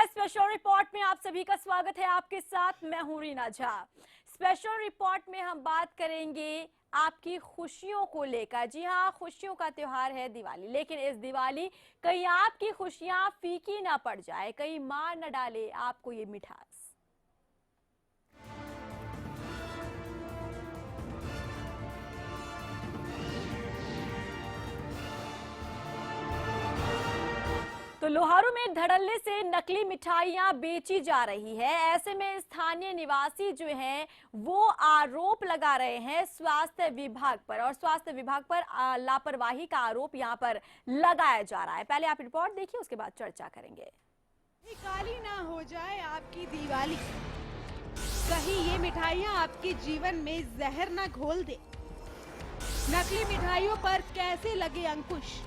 नमस्कार। Special report में आप सभी का स्वागत है। आपके साथ मैं हूं रीना झा। स्पेशल रिपोर्ट में हम बात करेंगे आपकी खुशियों को लेकर। जी हां, खुशियों का त्योहार है दिवाली, लेकिन इस दिवाली कहीं आपकी खुशियां फीकी ना पड़ जाए, कहीं मार न डाले आपको ये मिठास। तो लोहारू में धड़ल्ले से नकली मिठाइयां बेची जा रही है। ऐसे में स्थानीय निवासी जो हैं वो आरोप लगा रहे हैं स्वास्थ्य विभाग पर, और स्वास्थ्य विभाग पर लापरवाही का आरोप यहां पर लगाया जा रहा है। पहले आप रिपोर्ट देखिए, उसके बाद चर्चा करेंगे। काली ना हो जाए आपकी दिवाली, कहीं ये मिठाइयाँ आपके जीवन में जहर ना घोल दे। नकली मिठाइयों पर कैसे लगे अंकुश,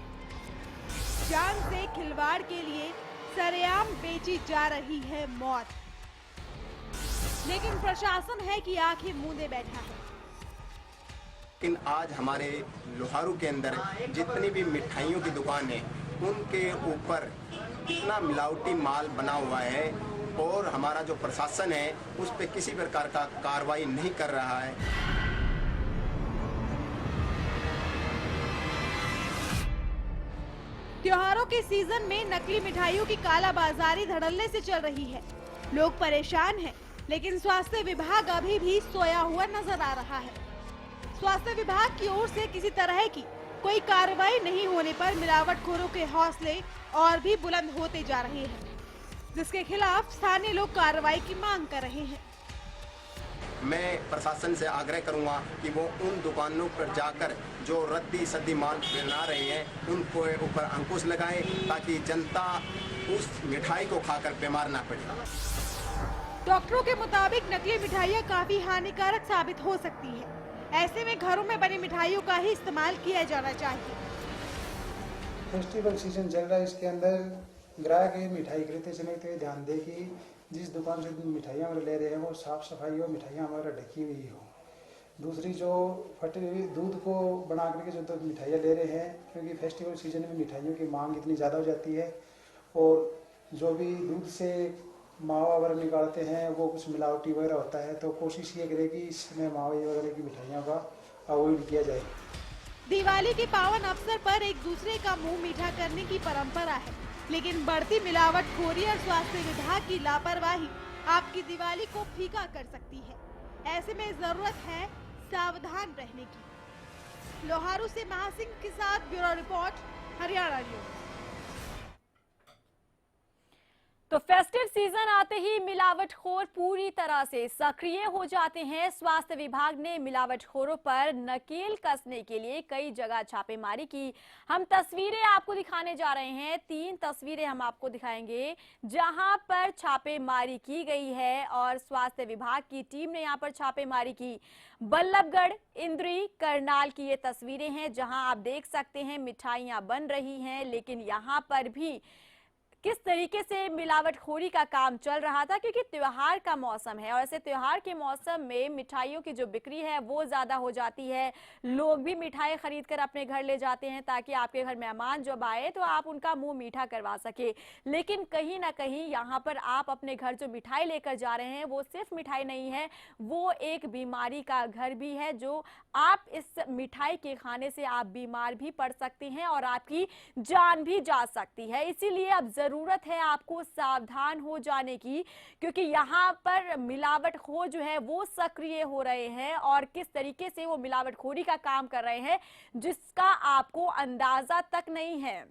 जान से खिलवाड़ के लिए सरेआम बेची जा रही है मौत, लेकिन प्रशासन है कि आंखें मूंदे बैठा है। लेकिन आज हमारे लोहारू के अंदर जितनी भी मिठाइयों की दुकान है उनके ऊपर इतना मिलावटी माल बना हुआ है और हमारा जो प्रशासन है उस पर किसी प्रकार का कार्रवाई नहीं कर रहा है। त्योहारों के सीजन में नकली मिठाइयों की कालाबाजारी धड़ल्ले से चल रही है। लोग परेशान हैं, लेकिन स्वास्थ्य विभाग अभी भी सोया हुआ नजर आ रहा है। स्वास्थ्य विभाग की ओर से किसी तरह की कोई कार्रवाई नहीं होने पर मिलावटखोरों के हौसले और भी बुलंद होते जा रहे हैं, जिसके खिलाफ स्थानीय लोग कार्रवाई की मांग कर रहे हैं। मैं प्रशासन से आग्रह करूंगा कि वो उन दुकानों पर जाकर जो रद्दी सद्दी माल बना रहे हैं उनको ऊपर अंकुश लगाएं, ताकि जनता उस मिठाई को खाकर बीमार ना पड़े। डॉक्टरों के मुताबिक नकली मिठाइयाँ काफी हानिकारक साबित हो सकती है। ऐसे में घरों में बनी मिठाइयों का ही इस्तेमाल किया जाना चाहिए। फेस्टिवल सीजन चल रहा है, इसके अंदर ग्राहक ये मिठाई खरीदते समय तो ये ध्यान दे कि जिस दुकान से मिठाइयाँ हमारे ले रहे हैं वो साफ सफाई और मिठाइयाँ हमारा ढकी हुई हो। दूसरी जो फटे हुए दूध को बना करके जो तो मिठाइयाँ ले रहे हैं, क्योंकि फेस्टिवल सीजन में मिठाइयों की मांग इतनी ज़्यादा हो जाती है और जो भी दूध से मावा वगैरह निकालते हैं वो कुछ मिलावटी वगैरह होता है, तो कोशिश ये करें कि इसमें मावा वगैरह की मिठाइयों का अवॉइड किया जाए। दिवाली के पावन अवसर पर एक दूसरे का मुंह मीठा करने की परंपरा है, लेकिन बढ़ती मिलावटखोरी और स्वास्थ्य विभाग की लापरवाही आपकी दिवाली को फीका कर सकती है। ऐसे में जरूरत है सावधान रहने की। लोहारू से महासिंह के साथ ब्यूरो रिपोर्ट, हरियाणा न्यूज। तो फेस्टिव सीजन आते ही मिलावटखोर पूरी तरह से सक्रिय हो जाते हैं। स्वास्थ्य विभाग ने मिलावटखोरों पर नकेल कसने के लिए कई जगह छापेमारी की। हम तस्वीरें आपको दिखाने जा रहे हैं। 3 तस्वीरें हम आपको दिखाएंगे जहां पर छापेमारी की गई है और स्वास्थ्य विभाग की टीम ने यहां पर छापेमारी की। बल्लभगढ़, इंद्री, करनाल की ये तस्वीरें हैं जहां आप देख सकते हैं मिठाइयां बन रही हैं, लेकिन यहां पर भी किस तरीके से मिलावटखोरी का काम चल रहा था, क्योंकि त्योहार का मौसम है और ऐसे त्योहार के मौसम में मिठाइयों की जो बिक्री है वो ज्यादा हो जाती है। लोग भी मिठाई खरीद कर अपने घर ले जाते हैं ताकि आपके घर मेहमान जब आए तो आप उनका मुंह मीठा करवा सके। लेकिन कहीं ना कहीं यहाँ पर आप अपने घर जो मिठाई लेकर जा रहे हैं वो सिर्फ मिठाई नहीं है, वो एक बीमारी का घर भी है। जो आप इस मिठाई के खाने से आप बीमार भी पड़ सकते हैं और आपकी जान भी जा सकती है। इसीलिए अब जरूरत है आपको सावधान हो जाने की, क्योंकि यहाँ पर मिलावटखोर जो है वो सक्रिय हो रहे हैं और किस तरीके से वो मिलावटखोरी का काम कर रहे हैं जिसका आपको अंदाजा तक नहीं है।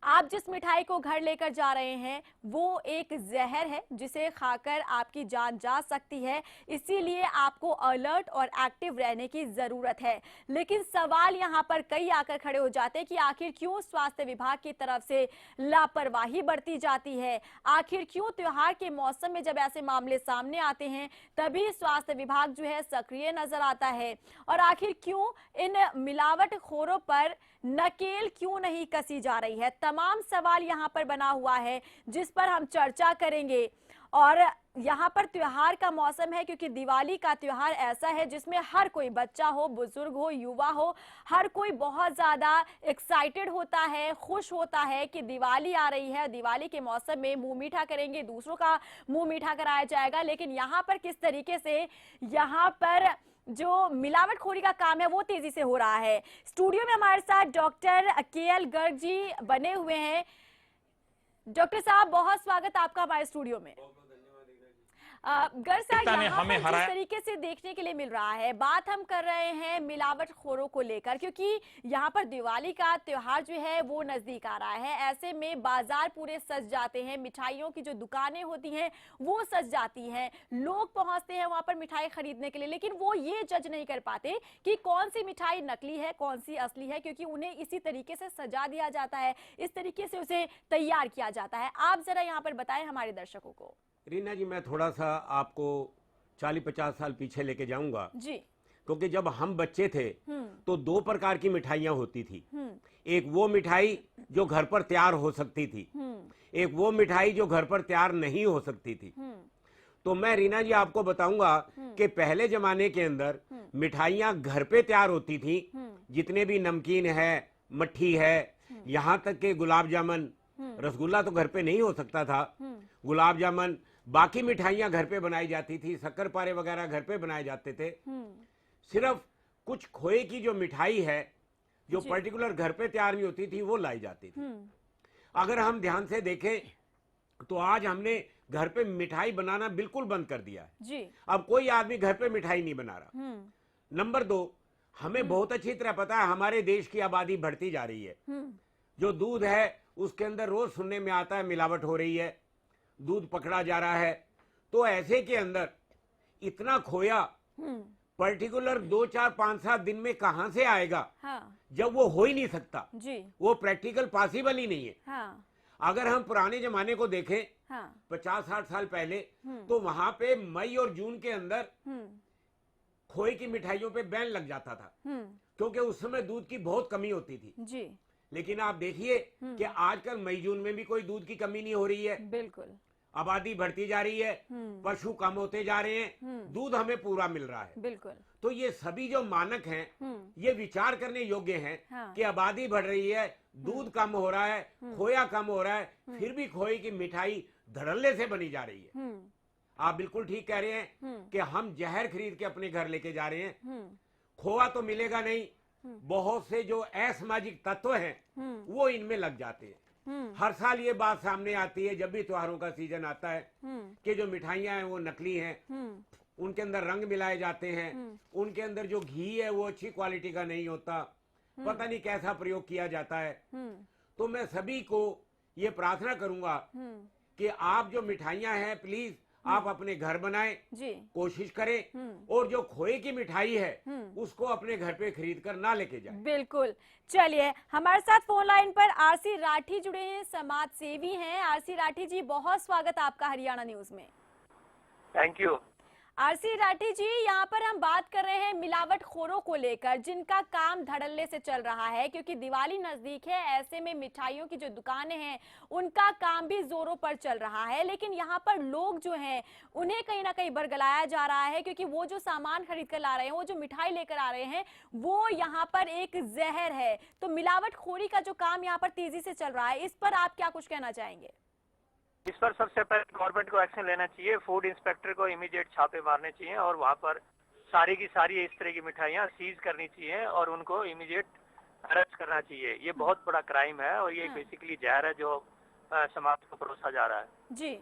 आप जिस मिठाई को घर लेकर जा रहे हैं वो एक जहर है जिसे खाकर आपकी जान जा सकती है। इसीलिए आपको अलर्ट और एक्टिव रहने की जरूरत है। लेकिन सवाल यहाँ पर कई आकर खड़े हो जाते हैं कि आखिर क्यों स्वास्थ्य विभाग की तरफ से लापरवाही बरती जाती है। आखिर क्यों त्योहार के मौसम में जब ऐसे मामले सामने आते हैं तभी स्वास्थ्य विभाग जो है सक्रिय नजर आता है, और आखिर क्यों इन मिलावटखोरों पर नकेल क्यों नहीं कसी जा रही है। तमाम सवाल यहां पर बना हुआ है जिस पर हम चर्चा करेंगे। और यहाँ पर त्योहार का मौसम है, क्योंकि दिवाली का त्योहार ऐसा है जिसमें हर कोई, बच्चा हो, बुजुर्ग हो, युवा हो, हर कोई बहुत ज्यादा एक्साइटेड होता है, खुश होता है कि दिवाली आ रही है। दिवाली के मौसम में मुंह मीठा करेंगे, दूसरों का मुंह मीठा कराया जाएगा। लेकिन यहाँ पर किस तरीके से यहाँ पर जो मिलावटखोरी का काम है वो तेजी से हो रहा है। स्टूडियो में हमारे साथ डॉक्टर KL गर्ग जी बने हुए हैं। डॉक्टर साहब, बहुत स्वागत आपका हमारे स्टूडियो में। गर्ग साहब, यहाँ पर जिस तरीके से देखने के लिए मिल रहा है, बात हम कर रहे हैं मिलावटखोरों को लेकर, क्योंकि यहाँ पर दिवाली का त्योहार जो है वो नजदीक आ रहा है। ऐसे में बाजार पूरे सज जाते हैं, मिठाइयों की जो दुकानें होती हैं वो सज जाती हैं, लोग पहुंचते हैं वहां पर मिठाई खरीदने के लिए, लेकिन वो ये जज नहीं कर पाते कि कौन सी मिठाई नकली है, कौन सी असली है, क्योंकि उन्हें इसी तरीके से सजा दिया जाता है, इस तरीके से उसे तैयार किया जाता है। आप जरा यहाँ पर बताएं हमारे दर्शकों को। रीना जी, मैं थोड़ा सा आपको 40-50 साल पीछे लेके जाऊंगा जी। क्योंकि जब हम बच्चे थे तो 2 प्रकार की मिठाइयां होती थी। एक वो मिठाई जो घर पर तैयार हो सकती थी, एक वो मिठाई जो घर पर तैयार नहीं हो सकती थी। तो मैं रीना जी आपको बताऊंगा कि पहले जमाने के अंदर मिठाइयां घर पे तैयार होती थी। जितने भी नमकीन है, मट्ठी है, यहाँ तक के गुलाब जामुन, रसगुल्ला तो घर पे नहीं हो सकता था, गुलाब जामुन, बाकी मिठाइयां घर पे बनाई जाती थी, शक्करपारे वगैरह घर पे बनाए जाते थे। सिर्फ कुछ खोए की जो मिठाई है जो पर्टिकुलर घर पे तैयार नहीं होती थी वो लाई जाती थी। अगर हम ध्यान से देखें तो आज हमने घर पे मिठाई बनाना बिल्कुल बंद कर दिया है जी। अब कोई आदमी घर पे मिठाई नहीं बना रहा। नंबर 2, हमें बहुत अच्छी तरह पता है हमारे देश की आबादी बढ़ती जा रही है। जो दूध है उसके अंदर रोज सुनने में आता है मिलावट हो रही है, दूध पकड़ा जा रहा है। तो ऐसे के अंदर इतना खोया पर्टिकुलर 2, 4, 5, 7 दिन में कहां से आएगा? हाँ। जब वो हो ही नहीं सकता जी। वो प्रैक्टिकल पॉसिबल ही नहीं है। हाँ। अगर हम पुराने जमाने को देखें, हाँ। 50-60 साल पहले, तो वहां पे मई और जून के अंदर खोए की मिठाइयों पे बैन लग जाता था, क्योंकि उस समय दूध की बहुत कमी होती थी जी। लेकिन आप देखिए कि आजकल मई जून में भी कोई दूध की कमी नहीं हो रही है। बिल्कुल। आबादी बढ़ती जा रही है, पशु कम होते जा रहे हैं, दूध हमें पूरा मिल रहा है। बिल्कुल। तो ये सभी जो मानक हैं ये विचार करने योग्य हैं। हाँ। कि आबादी बढ़ रही है, दूध कम हो रहा है, खोया कम हो रहा है, फिर भी खोए की मिठाई धड़ल्ले से बनी जा रही है। आप बिल्कुल ठीक कह रहे हैं कि हम जहर खरीद के अपने घर लेके जा रहे हैं। खोआ तो मिलेगा नहीं, बहुत से जो असामाजिक तत्व हैं वो इनमें लग जाते हैं। हर साल ये बात सामने आती है जब भी त्योहारों का सीजन आता है कि जो मिठाइयां हैं वो नकली हैं, उनके अंदर रंग मिलाए जाते हैं, उनके अंदर जो घी है वो अच्छी क्वालिटी का नहीं होता, पता नहीं कैसा प्रयोग किया जाता है। तो मैं सभी को ये प्रार्थना करूंगा कि आप जो मिठाइयां हैं प्लीज आप अपने घर बनाएं जी। कोशिश करें, और जो खोए की मिठाई है उसको अपने घर पे खरीद कर ना लेके जाएं। बिल्कुल। चलिए, हमारे साथ फोन लाइन पर RC राठी जुड़े हैं, समाज सेवी हैं। RC राठी जी, बहुत स्वागत आपका हरियाणा न्यूज में। Thank you. RC राठी जी, यहाँ पर हम बात कर रहे हैं मिलावटखोरों को लेकर, जिनका काम धड़ल्ले से चल रहा है, क्योंकि दिवाली नजदीक है। ऐसे में मिठाइयों की जो दुकानें हैं उनका काम भी जोरों पर चल रहा है, लेकिन यहाँ पर लोग जो हैं उन्हें कहीं ना कहीं बरगलाया जा रहा है, क्योंकि वो जो सामान खरीद कर ला रहे हैं, वो जो मिठाई लेकर आ रहे हैं, वो यहाँ पर एक जहर है। तो मिलावटखोरी का जो काम यहाँ पर तेजी से चल रहा है, इस पर आप क्या कुछ कहना चाहेंगे? इस पर सबसे पहले गवर्नमेंट को एक्शन लेना चाहिए, फूड इंस्पेक्टर को इमीडिएट छापे मारने चाहिए और वहाँ पर सारी की सारी इस तरह की मिठाइयाँ सीज करनी चाहिए और उनको इमीडिएट अरेस्ट करना चाहिए। ये बहुत बड़ा क्राइम है और ये बेसिकली जहर है जो समाज को परोसा जा रहा है। जी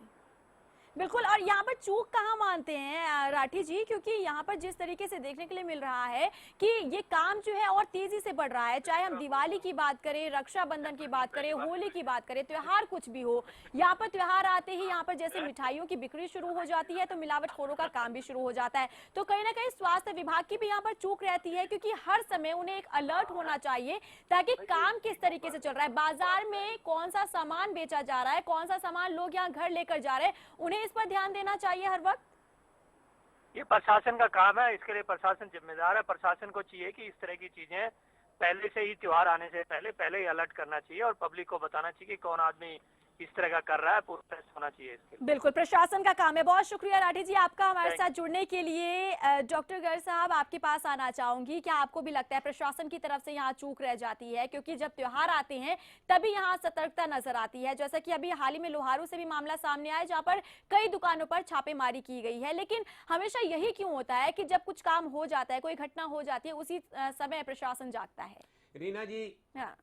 बिल्कुल। और यहाँ पर चूक कहाँ मानते हैं राठी जी, क्योंकि यहाँ पर जिस तरीके से देखने के लिए मिल रहा है कि ये काम जो है और तेजी से बढ़ रहा है, चाहे हम दिवाली की बात करें, रक्षाबंधन की बात करें, होली की बात करें, त्योहार कुछ भी हो, यहाँ पर त्योहार आते ही यहाँ पर जैसे मिठाइयों की बिक्री शुरू हो जाती है तो मिलावटखोरों का काम भी शुरू हो जाता है। तो कहीं ना कहीं स्वास्थ्य विभाग की भी यहाँ पर चूक रहती है, क्योंकि हर समय उन्हें एक अलर्ट होना चाहिए ताकि काम किस तरीके से चल रहा है, बाजार में कौन सा सामान बेचा जा रहा है, कौन सा सामान लोग यहाँ घर लेकर जा रहे हैं, उन्हें इस पर ध्यान देना चाहिए हर वक्त। ये प्रशासन का काम है, इसके लिए प्रशासन जिम्मेदार है। प्रशासन को चाहिए कि इस तरह की चीजें पहले से ही त्योहार आने से पहले ही अलर्ट करना चाहिए और पब्लिक को बताना चाहिए कि कौन आदमी इस तरह का कर रहा है, पूरा टेस्ट होना चाहिए इसके लिए। बिल्कुल, प्रशासन का काम है। बहुत शुक्रिया राठी जी आपका हमारे साथ जुड़ने के लिए। डॉक्टर गर्ग साहब, आपके पास आना चाहूंगी। क्या आपको भी लगता है प्रशासन की तरफ से यहाँ चूक रह जाती है? क्योंकि जब त्योहार आते हैं तभी यहाँ सतर्कता नजर आती है, जैसा कि अभी हाल ही में लोहारू से भी मामला सामने आया जहाँ पर कई दुकानों पर छापेमारी की गई है। लेकिन हमेशा यही क्यों होता है कि जब कुछ काम हो जाता है, कोई घटना हो जाती है, उसी समय प्रशासन जागता है? रीना जी, हाँ।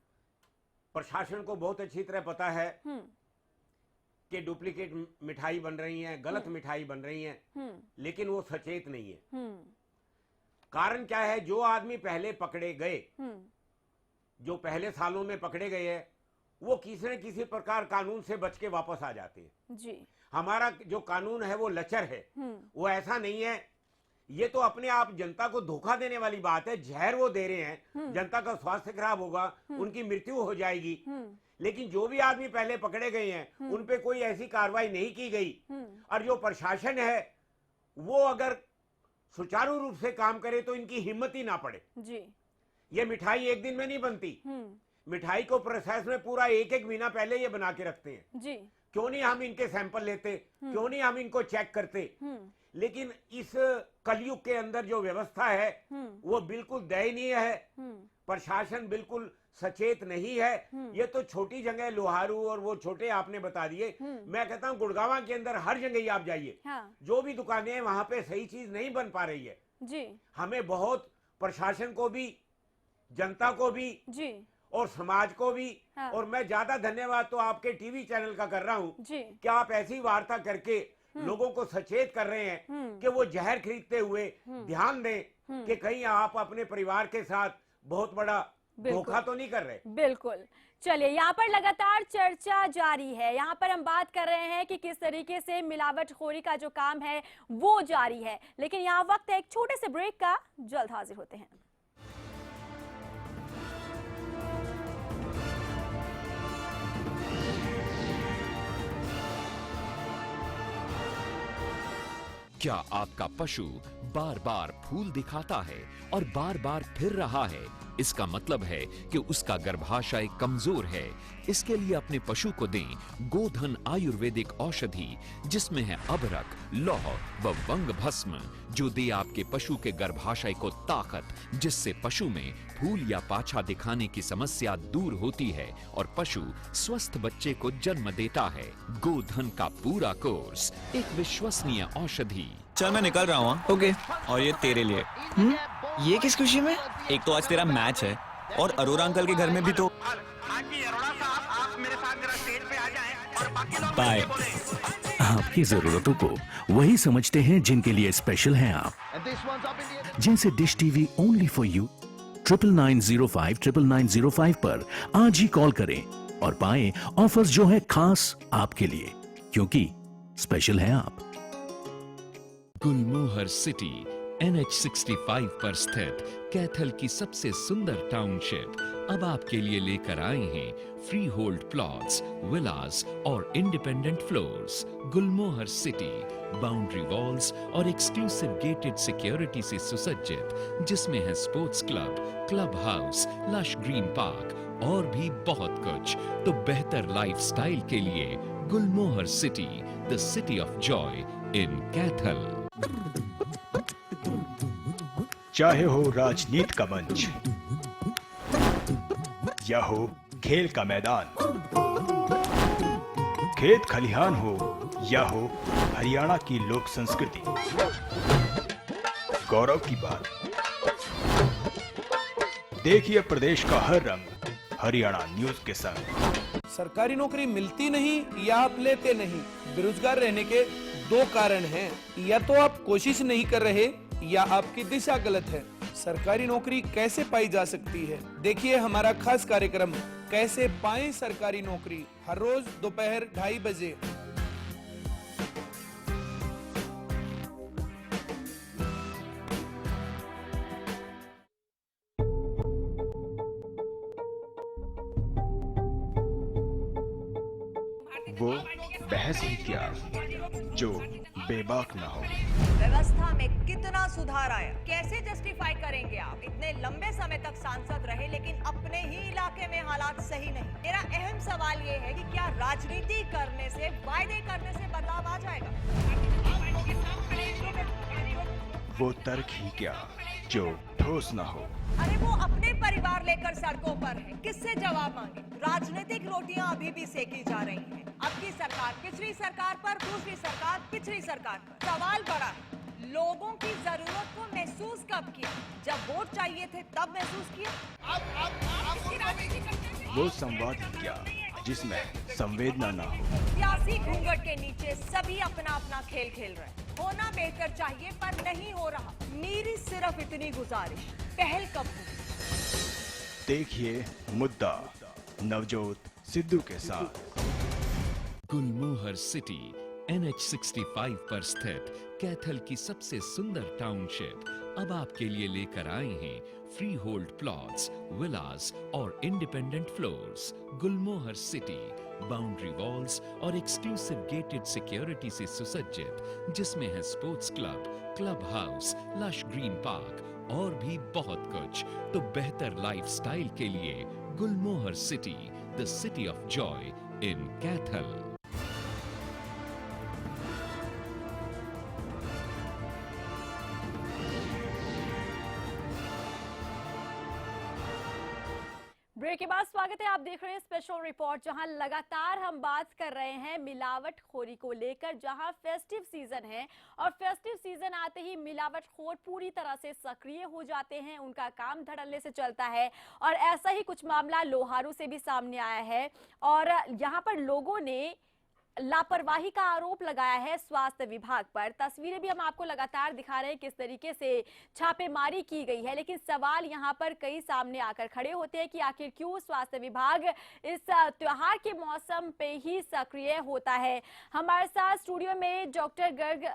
प्रशासन को बहुत अच्छी तरह पता है कि डुप्लीकेट मिठाई बन रही है, गलत मिठाई बन रही है, लेकिन वो सचेत नहीं है। कारण क्या है? जो आदमी पहले पकड़े गए, जो पहले सालों में पकड़े गए हैं, वो किसी न किसी प्रकार कानून से बच के वापस आ जाते हैं जी। हमारा जो कानून है वो लचर है, वो ऐसा नहीं है। ये तो अपने आप जनता को धोखा देने वाली बात है। जहर वो दे रहे हैं, जनता का स्वास्थ्य खराब होगा, उनकी मृत्यु हो जाएगी। लेकिन जो भी आदमी पहले पकड़े गए हैं उन पे कोई ऐसी कार्रवाई नहीं की गई। और जो प्रशासन है वो अगर सुचारू रूप से काम करे तो इनकी हिम्मत ही ना पड़े जी। ये मिठाई एक दिन में नहीं बनती। मिठाई को प्रोसेस में पूरा एक एक महीना पहले ये बना के रखते हैं जी। क्यों नहीं हम इनके सैंपल लेते, क्यों नहीं हम इनको चेक करते? लेकिन इस कलयुग के अंदर जो व्यवस्था है वो बिल्कुल दयनीय है। प्रशासन बिल्कुल सचेत नहीं है। ये तो छोटी जगह लोहारू और वो छोटे आपने बता दिए। मैं कहता हूँ गुड़गांव के अंदर हर जगह ही आप जाइए, हाँ। जो भी दुकानें हैं वहां पे सही चीज नहीं बन पा रही है जी। हमें बहुत प्रशासन को भी, जनता को भी जी, और समाज को भी, हाँ। और मैं ज्यादा धन्यवाद तो आपके टीवी चैनल का कर रहा हूँ कि आप ऐसी वार्ता करके लोगों को सचेत कर रहे हैं कि वो जहर खरीदते हुए ध्यान दें कि कहीं आप अपने परिवार के साथ बहुत बड़ा धोखा तो नहीं कर रहे। बिल्कुल। चलिए, यहाँ पर लगातार चर्चा जारी है। यहाँ पर हम बात कर रहे हैं कि किस तरीके से मिलावटखोरी का जो काम है वो जारी है। लेकिन यहाँ वक्त है एक छोटे से ब्रेक का। जल्द हाजिर होते हैं। क्या आपका पशु बार बार फूल दिखाता है और बार बार फिर रहा है? इसका मतलब है कि उसका गर्भाशय कमजोर है। इसके लिए अपने पशु को दें गोधन आयुर्वेदिक औषधि, जिसमें है अबरक, लौह व वंग भस्म, जो दे आपके पशु के गर्भाशय को ताकत, जिससे पशु में फूल या पाछा दिखाने की समस्या दूर होती है और पशु स्वस्थ बच्चे को जन्म देता है। गोधन का पूरा कोर्स, एक विश्वसनीय औषधि। चल मैं निकल रहा हूँ। ओके। और ये तेरे लिए। ये किस खुशी में? एक तो आज तेरा मैच है और अरोरा अंकल के घर में भी तो। आप मेरे साथ जरा स्टेज पे आ जाएं और बाकी लोग बाय। आपकी जरूरतों को वही समझते हैं जिनके लिए स्पेशल हैं आप, जिनसे dish TV only for you 9905 पर आज ही कॉल करें और पाएं ऑफर्स जो है खास आपके लिए, क्योंकि स्पेशल हैं आप। गुलमोहर सिटी NH65 पर स्थित कैथल की सबसे सुंदर टाउनशिप अब आपके लिए लेकर आए हैं फ्री होल्ड प्लॉट्स, विलास और independent floors. Gulmohar city boundary walls और एक्सक्लूसिव गेटेड सिक्योरिटी से सुसज्जित, जिसमें है sports club, club house, lush green park और भी बहुत कुछ। तो बेहतर लाइफस्टाइल के लिए Gulmohar city, the city of joy in Kaithal. चाहे हो राजनीति का मंच या हो खेल का मैदान, खेत खलिहान हो या हो हरियाणा की लोक संस्कृति, गौरव की बात। देखिए प्रदेश का हर रंग हरियाणा न्यूज के संग। सरकारी नौकरी मिलती नहीं या आप लेते नहीं, बेरोजगार रहने के दो कारण हैं। या तो आप कोशिश नहीं कर रहे या आपकी दिशा गलत है। सरकारी नौकरी कैसे पाई जा सकती है? देखिए हमारा खास कार्यक्रम कैसे पाएं सरकारी नौकरी, हर रोज दोपहर 2:30 बजे। वो बहस ही क्या जो बेबाक ना हो। व्यवस्था में कितना सुधार आया? कैसे जस्टिफाई करेंगे आप? इतने लंबे समय तक सांसद रहे लेकिन अपने ही इलाके में हालात सही नहीं। मेरा अहम सवाल ये है कि क्या राजनीति करने से, वायदे करने से बदलाव आ जाएगा? वो तर्क ही क्या जो ठोस ना हो। अरे वो अपने परिवार लेकर सड़कों पर है, किससे जवाब मांगे? राजनीतिक रोटियां अभी भी सेकी जा रही हैं। अब की सरकार पिछली सरकार पर, दूसरी सरकार पिछली सरकार पर। सवाल बड़ा है, लोगों की जरूरत को महसूस कब किया? जब वोट चाहिए थे तब महसूस किया? वो संवाद ही क्या जिसमें संवेदना ना हो। सियासी घूंघट के नीचे सभी अपना अपना खेल खेल रहे हैं। होना बेहतर चाहिए पर नहीं हो रहा। मेरी सिर्फ इतनी गुजारिश, पहल कब होगी? देखिए मुद्दा नवजोत सिद्धू के साथ। गुलमोहर सिटी NH65 पर स्थित कैथल की सबसे सुंदर टाउनशिप अब आपके लिए लेकर आए हैं फ्री होल्ड प्लॉट्स, विलास और independent floors. Gulmohar city boundary walls और एक्सक्लूसिव गेटेड सिक्योरिटी से सुसज्जित, जिसमें है sports club, club house, lush green park और भी बहुत कुछ। तो बेहतर लाइफस्टाइल के लिए Gulmohar city, the city of joy in Kaithal. Break के बाद स्वागत है। आप देख रहे हैं स्पेशल रिपोर्ट, जहां लगातार हम बात कर रहे हैं मिलावटखोरी को लेकर, जहां फेस्टिव सीजन है और फेस्टिव सीजन आते ही मिलावटखोर पूरी तरह से सक्रिय हो जाते हैं। उनका काम धड़ल्ले से चलता है और ऐसा ही कुछ मामला लोहारू से भी सामने आया है और यहां पर लोगों ने लापरवाही का आरोप लगाया है स्वास्थ्य विभाग पर। तस्वीरें भी हम आपको लगातार दिखा रहे हैं किस तरीके से छापेमारी की गई है, लेकिन सवाल यहां पर कई सामने आकर खड़े होते हैं कि आखिर क्यों स्वास्थ्य विभाग इस त्योहार के मौसम पे ही सक्रिय होता है। हमारे साथ स्टूडियो में डॉक्टर गर्ग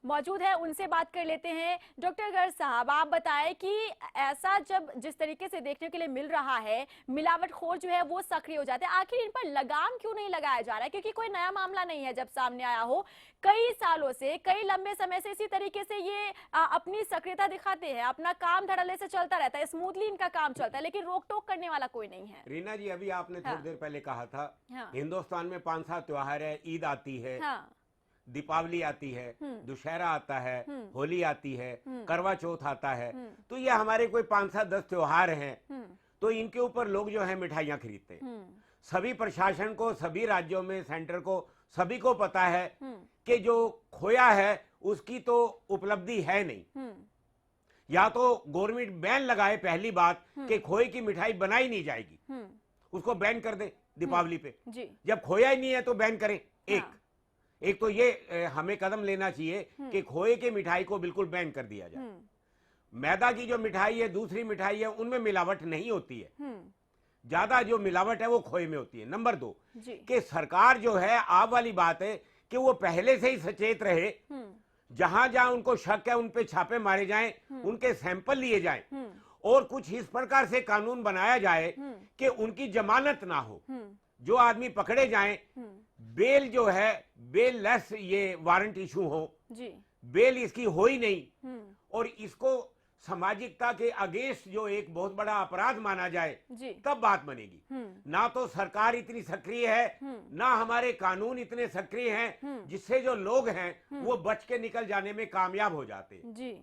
मौजूद है, उनसे बात कर लेते हैं। डॉक्टर गर्ग साहब, आप बताएं कि ऐसा जब जिस तरीके से देखने के लिए मिल रहा है, मिलावटखोर जो है वो सक्रिय हो जाते हैं, आखिर इन पर लगाम क्यों नहीं लगाया जा रहा है? क्योंकि कोई नया मामला नहीं है जब सामने आया हो। कई सालों से, कई लंबे समय से इसी तरीके से ये अपनी सक्रियता दिखाते हैं, अपना काम धड़ल्ले से चलता रहता है, स्मूथली इनका काम चलता है, लेकिन रोक टोक करने वाला कोई नहीं है। रीना जी, अभी आपने थोड़ी देर पहले कहा था हाँ। हिंदुस्तान में 5-7 त्योहार है, ईद आती है, हाँ। दीपावली आती है, दुशहरा आता है, होली आती है, करवा चौथ आता है, तो ये हमारे कोई 5-7-10 त्योहार हैं, तो इनके ऊपर लोग जो है मिठाइयां खरीदते हैं। सभी प्रशासन को, सभी राज्यों में, सेंटर को, सभी को पता है कि जो खोया है उसकी तो उपलब्धि है नहीं। या तो गवर्नमेंट बैन लगाए, पहली बात कि खोए की मिठाई बनाई नहीं जाएगी, उसको बैन कर दे दीपावली पे। जब खोया ही नहीं है तो बैन करें। एक तो ये हमें कदम लेना चाहिए कि खोए की मिठाई को बिल्कुल बैन कर दिया जाए। मैदा की जो मिठाई है, दूसरी मिठाई है, उनमें मिलावट नहीं होती है, ज्यादा जो मिलावट है वो खोए में होती है। नंबर 2 कि सरकार जो है, आप वाली बात है कि वो पहले से ही सचेत रहे, जहां जहां उनको शक है उन पे छापे मारे जाएं, उनके सैंपल लिए जाएं और कुछ इस प्रकार से कानून बनाया जाए कि उनकी जमानत ना हो। जो आदमी पकड़े जाएं, बेल जो है बेल लेस ये वारंट इशू हो, बेल इसकी हो ही नहीं और इसको सामाजिकता के अगेंस्ट जो एक बहुत बड़ा अपराध माना जाए, तब बात बनेगी। ना तो सरकार इतनी सक्रिय है, ना हमारे कानून इतने सक्रिय हैं, जिससे जो लोग हैं वो बच के निकल जाने में कामयाब हो जाते हैं। जी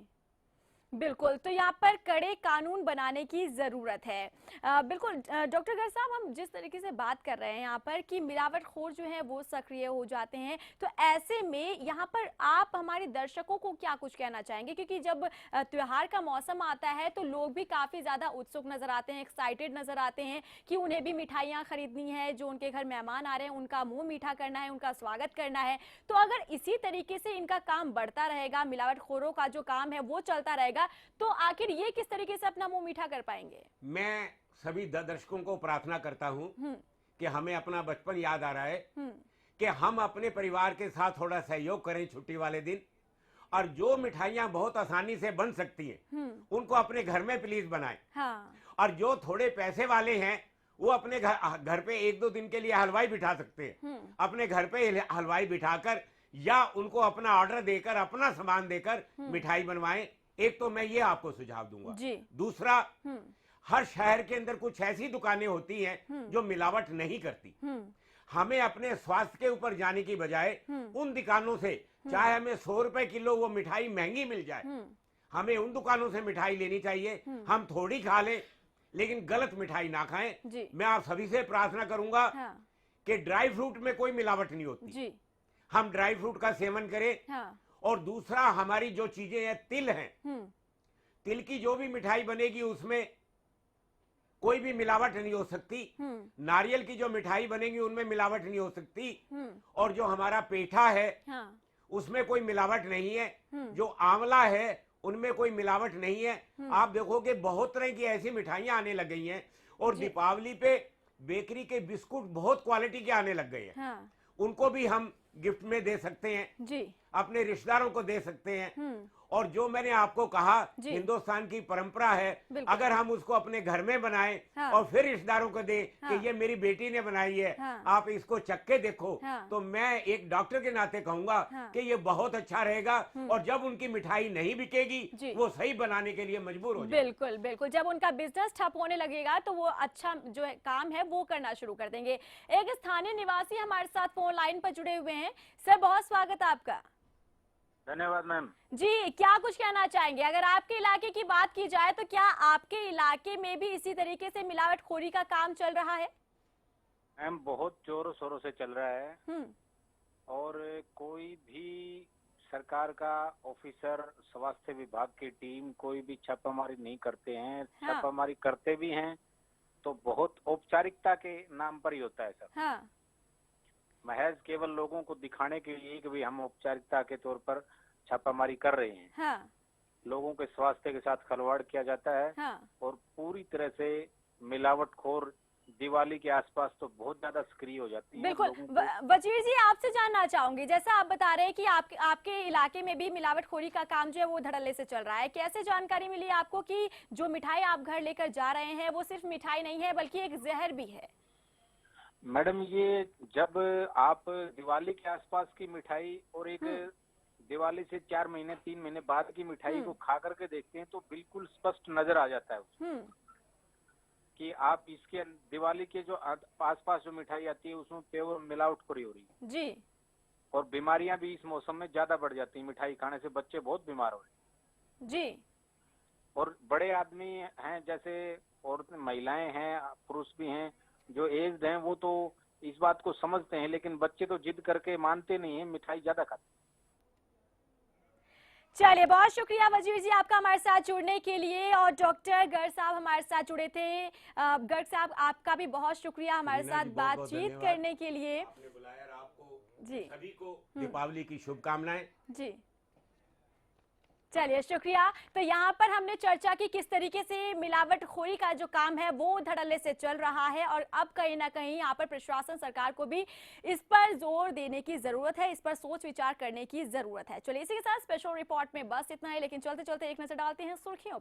बिल्कुल, तो यहाँ पर कड़े कानून बनाने की जरूरत है। बिल्कुल डॉक्टर गर्ग साहब, हम जिस तरीके से बात कर रहे हैं यहाँ पर कि मिलावटखोर जो है वो सक्रिय हो जाते हैं, तो ऐसे में यहाँ पर आप हमारे दर्शकों को क्या कुछ कहना चाहेंगे? क्योंकि जब त्योहार का मौसम आता है तो लोग भी काफी ज्यादा उत्सुक नजर आते हैं, एक्साइटेड नजर आते हैं कि उन्हें भी मिठाइयाँ खरीदनी है, जो उनके घर मेहमान आ रहे हैं उनका मुंह मीठा करना है, उनका स्वागत करना है। तो अगर इसी तरीके से इनका काम बढ़ता रहेगा, मिलावटखोरों का जो काम है वो चलता रहेगा, तो आखिर ये किस तरीके से अपना मुंह मीठा कर पाएंगे? मैं सभी दर्शकों को प्रार्थना करता हूं कि हमें अपना बचपन याद आ रहा है कि हम अपने परिवार के साथ थोड़ा सहयोग करें छुट्टी वाले दिन, और जो मिठाइयां बहुत आसानी से बन सकती हैं उनको अपने घर में प्लीज बनाएं। और जो थोड़े पैसे वाले हैं वो अपने घर पे 1-2 दिन के लिए हलवाई बिठा सकते हैं, अपने घर पे हलवाई बिठाकर या उनको अपना ऑर्डर देकर अपना सामान देकर मिठाई बनवाएं। एक तो मैं ये आपको सुझाव दूंगा जी। दूसरा, हर शहर के अंदर कुछ ऐसी दुकानें होती हैं जो मिलावट नहीं करती। हमें अपने स्वास्थ्य के ऊपर जाने की बजाय उन दुकानों से, चाहे हमें 100 रुपए किलो वो मिठाई महंगी मिल जाए, हमें उन दुकानों से मिठाई लेनी चाहिए। हम थोड़ी खा लें लेकिन गलत मिठाई ना खाएं। मैं आप सभी से प्रार्थना करूंगा कि ड्राई फ्रूट में कोई मिलावट नहीं होती जी। हम ड्राई फ्रूट का सेवन करें। और दूसरा, हमारी जो चीजें हैं, तिल हैं, तिल की जो भी मिठाई बनेगी उसमें कोई भी मिलावट नहीं हो सकती। नारियल की जो मिठाई बनेगी उनमें मिलावट नहीं हो सकती। और जो हमारा पेठा है उसमें कोई मिलावट नहीं है। जो आंवला है उनमें कोई मिलावट नहीं है। आप देखोगे बहुत तरह की ऐसी मिठाइयां आने लग गई हैं। और दीपावली पे बेकरी के बिस्कुट बहुत क्वालिटी के आने लग गए हैं। उनको भी हम गिफ्ट में दे सकते हैं जी। अपने रिश्तेदारों को दे सकते हैं। और जो मैंने आपको कहा, हिंदुस्तान की परंपरा है, अगर हम उसको अपने घर में बनाएं और फिर रिश्तेदारों को दें कि ये मेरी बेटी ने बनाई है, आप इसको चख के देखो, तो मैं एक डॉक्टर के नाते कहूंगा कि ये बहुत अच्छा रहेगा। और जब उनकी मिठाई नहीं बिकेगी वो सही बनाने के लिए मजबूर हो जाएंगे। बिल्कुल बिल्कुल, जब उनका बिजनेस ठप होने लगेगा तो वो अच्छा जो है काम है वो करना शुरू कर देंगे। एक स्थानीय निवासी हमारे साथ फोन लाइन पर जुड़े हुए हैं। सर, बहुत स्वागत है आपका। धन्यवाद मैम। जी, क्या कुछ कहना चाहेंगे? अगर आपके इलाके की बात की जाए तो क्या आपके इलाके में भी इसी तरीके से मिलावटखोरी का काम चल रहा है? मैम, बहुत जोरों शोरों से चल रहा है। और कोई भी सरकार का ऑफिसर, स्वास्थ्य विभाग की टीम कोई भी छापामारी नहीं करते हैं। छापामारी करते भी हैं तो बहुत औपचारिकता के नाम पर ही होता है सर। महज केवल लोगों को दिखाने के लिए कि भी हम औपचारिकता के तौर पर छापामारी कर रहे हैं। लोगों के स्वास्थ्य के साथ खिलवाड़ किया जाता है। और पूरी तरह से मिलावटखोर दिवाली के आसपास तो बहुत ज्यादा सक्रिय हो जाती है। बिल्कुल। वजीर जी, आपसे जानना चाहूंगी, जैसा आप बता रहे हैं कि आपके इलाके में भी मिलावटखोरी का काम जो है वो धड़ल्ले से चल रहा है, कैसे जानकारी मिली आपको कि जो मिठाई आप घर लेकर जा रहे हैं वो सिर्फ मिठाई नहीं है बल्कि एक जहर भी है? मैडम, ये जब आप दिवाली के आसपास की मिठाई और एक दिवाली से 4 महीने 3 महीने बाद की मिठाई को खा करके देखते हैं तो बिल्कुल स्पष्ट नजर आ जाता है उसमें कि आप इसके दिवाली के जो आसपास जो मिठाई आती है उसमें प्योर मिलावटखोरी हो रही है जी। और बीमारियां भी इस मौसम में ज्यादा बढ़ जाती हैं। मिठाई खाने से बच्चे बहुत बीमार हो रहे हैं जी। और बड़े आदमी हैं, जैसे औरतें, महिलाएं हैं, पुरुष भी हैं, जो एज्ड हैं, वो तो इस बात को समझते हैं, लेकिन बच्चे तो जिद करके मानते नहीं हैं, मिठाई ज्यादा खाते हैं। चलिए, बहुत शुक्रिया वजीर जी आपका हमारे साथ जुड़ने के लिए। और डॉक्टर गर्ग साहब हमारे साथ जुड़े थे। गर्ग साहब, आपका भी बहुत शुक्रिया हमारे साथ बातचीत करने के लिए। आपने बुलाया और आपको जी सभी को दीपावली की शुभकामनाएं। जी, चलिए शुक्रिया। तो यहाँ पर हमने चर्चा की किस तरीके से मिलावटखोरी का जो काम है वो धड़ल्ले से चल रहा है और अब कहीं ना कहीं यहाँ पर प्रशासन, सरकार को भी इस पर जोर देने की जरूरत है, इस पर सोच विचार करने की जरूरत है। चलिए, इसी के साथ स्पेशल रिपोर्ट में बस इतना ही, लेकिन चलते चलते एक नजर डालते हैं सुर्खियों